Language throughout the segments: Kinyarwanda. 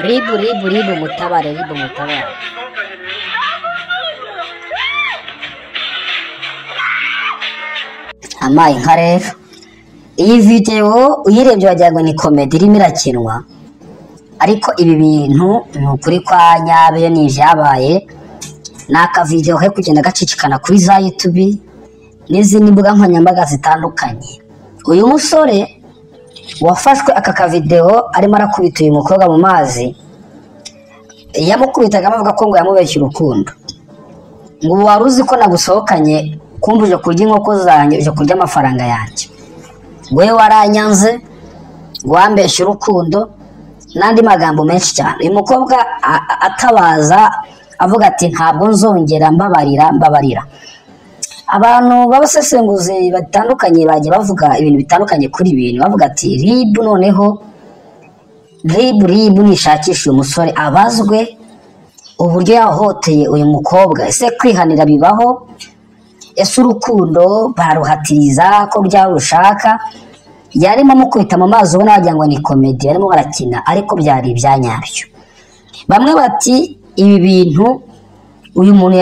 ribu mutabare amaye nka rero iyi video uyirebye wagira ngo ni comedy irimo irakinwa ariko ibi bintu ni ukuri kwa nyabe ni vyabaye naka video he kugenda gacicikana kuri za YouTube n'izindi mbuga nkoranyambaga zitandukanye. Uyu musore wafashwe aka video arimo arakubita uyu mukobwa mu mazi yamukubitaga avuga ko ngo yamubeshye urukundo ngo waruzi ko nagusohokanye kumbuje kurya inkoko zanjye uje kurya amafaranga yanjye we waranyanze ngo wambeshye urukundo nandi magambo menshi cyane. Uyu mukobwa atabaza avuga ati ntabwo nzongera mbabarira. Abantu babasesenguzi batandukanye bagiye bavuga ibintu bitandukanye kuri ibintu bavuga ati RIB noneho RIB nishakisha uyu musore abazwe uburyo yahoteye uyu mukobwa. Ese kwihanira bibaho? Ese urukundo baruhatiriza ko byarushaka? Yarimo mukubita mu mazi ubona wagira ngo ni comedy yarimo barakina ariko byari ibyanyabyo. Bamwe bati ibi bintu uyu muntu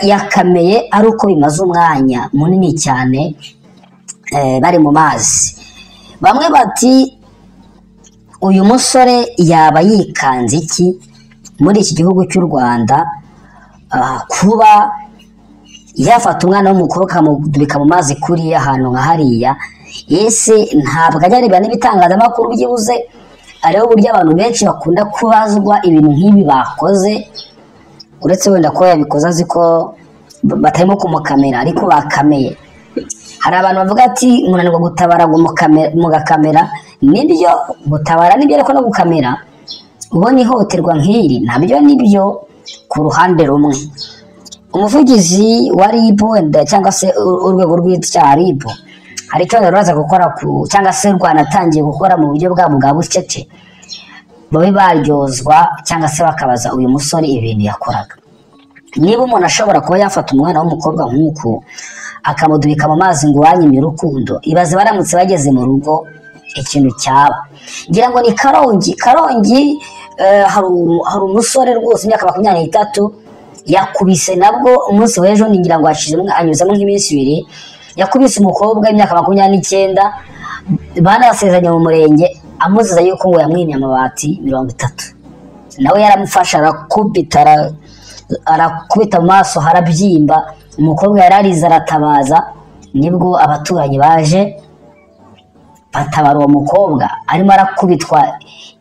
yakameye ari uko bimaze umwanya munini cyane bari mu mazi. Bamwe bati uyu musore yaba yikanze iki muri iki gihugu cy'u Rwanda kuba yafata umwana w'umukobwa akamudubika mu mazi kuri ahantu nka hariya. Ese ntabwo ajya areba n'ibitangazamakuru byibuze ariho buryo abantu benshi bakunda kubazwa ibintu nk'ibi bakoze, uretse wenda ko yabikoze azi ko batarimo kumukamera ariko bakameye. Hari abantu bavuga ati munanirwa gutabara mugakamera, nibyo gutabara nibyo ariko no gukamera ubona ihohoterwa nk'iri nabyo nibyo ku ruhande rumwe. Umuvugizi wa RIB wenda cyangwa se urwego rw'icyaha RIB hari icyo ruraza gukora cyangwa se rwanatangiye gukora mu buryo bwabo bwa bucece babe baryozwa cyangwa se bakabaza uyu musore ibintu yakoraga. Niba umuntu ashobora kuba yafata umwana w'umukobwa nk'uku akamudubika mu mazi ngo wanyime urukundo, ibaze baramutse bageze mu rugo ikintu cyaba. Ngira ngo ni Karongi hari umusore rwose imyaka 23 yakubise nabwo umunsi w'ejo ngira ngo anyuzamo nk'iminsi 2 yakubise umukobwa imyaka 29 banasezanye mu murenge amuziza yuko ngo yamwimye amabati 30. Nawe yaramufasha arakubita mu maso harabyimba, umukobwa yarariza aratabaza, nibwo abaturanyi baje batabara uwo mukobwa arimo arakubitwa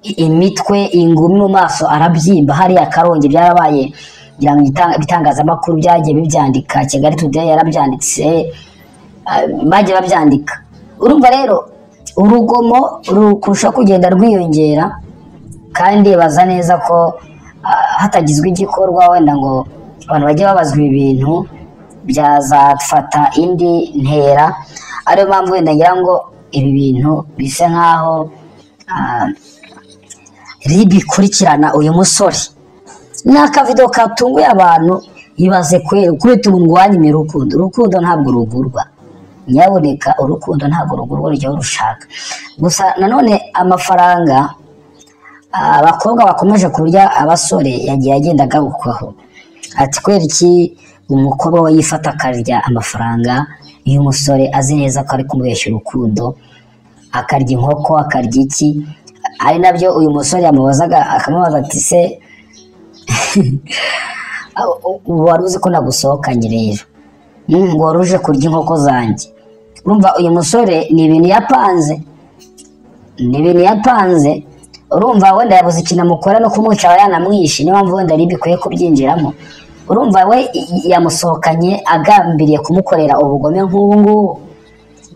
imitwe ingumi mu maso arabyimba. Hariya Karongi byarabaye ngira ngo ibitangazamakuru byagiye bibyandika, Kigali Today yarabyanditse bagiye babyandika. Urumva rero urugomo rukurusha kugenda rwiyongera kandi baza neza ko hatagizwe igikorwa wenda ngo abantu bajye babazwa ibintu byazafata indi ntera. Ariyo mpamvu wenda ngira ngo ibi bintu bise nkaho RIB ikurikirana uyu musore. Naka video katunguye abantu ibaze kubita umuntu wanyime urukundo ntabwo rugurwa. Nyaboneka urukundo ntabwo rugurwa rujya rushaka. Gusa nanone amafaranga abakobwa bakomeje kurya abasore yagiye agenda agabukwaho. Ati kwera iki umukobwa we yifata akarya amafaranga iyo umusore azi neza ko ari kumubeshya urukundo, akarya inkoko akarya iki. Ari nabyo uyu musore yamubazaga akamubaza ati se wari uzi ko nagusohokanye rero ngo waruje kurya inkoko zanjye. Urumva uyu musore ni ibintu yapanze, urumva wenda yabuze ikintu amukora no kumwica yanamwishe, niyo mpamvu wenda RIB ikwiye kubyinjiramo. Urumva we yamusohokanye agambiriye kumukorera ubugome nk'ubu ngubu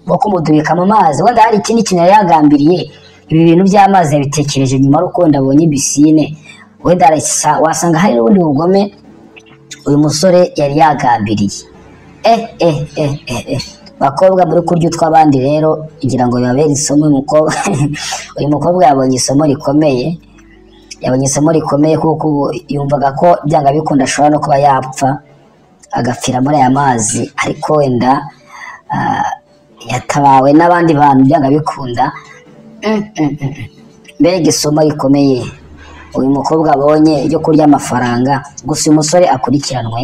bwo kumudubika mu mazi. Wenda hari ikindi kintu yari yagambiriye, ibi bintu by'amazi yabitekereje nyuma y'uko abonye pisine, wenda wasanga hari n'ubundi bugome uyu musore yari yagambiriye. Bakobwa muri kurya utw'abandi rero ngira ngo bibabere isomo uyu mukobwa yabonye isomo rikomeye kuko yumvaga ko byanga bikunda ashobora no kuba yapfa agapfira muri aya mazi. Ariko wenda yatabawe n'abandi bantu byanga bikunda. Mbega isomo rikomeye uyu mukobwa abonye ryo kurya amafaranga. Gusa uyu musore akurikiranwe,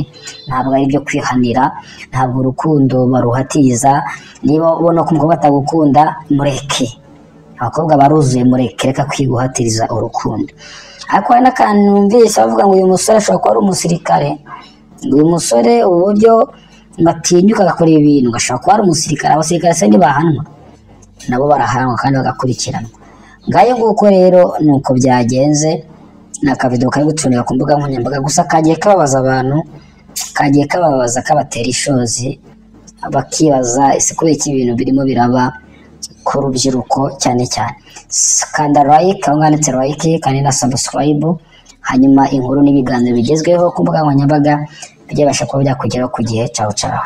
ntabwo ari byo kwihanira, ntabwo urukundo baruhatiriza. Niba ubona ko umukobwa atagukunda, mureke. Abakobwa baruzuye, mureke, reka kwiguhatiriza urukundo. Ariko hari n'akantu numvise bavuga ngo uyu musore ashobora kuba ari umusirikare. Uyu musore uburyo batinyuka agakora ibintu, gashobora kuba ari umusirikare. Abasirikare se ntibahanwa? Nabo barahanwa kandi bagakurikiranwa. Ngayo nguko rero nuko byagenze. Ni akavido kari gucunira ku mbuga nkoranyambaga, gusa kagiye kababaza abantu, kagiye kababaza, kabatera ishozi, bakibaza ese kubera iki ibintu birimo biraba ku rubyiruko cyane cyane. Kanda like aho nganditse like, kandi na subscribe, hanyuma inkuru n'ibiganiro bigezweho ku mbuga nkoranyambaga bijye basha kuba byakugeraho ku gihe. Ciao ciao.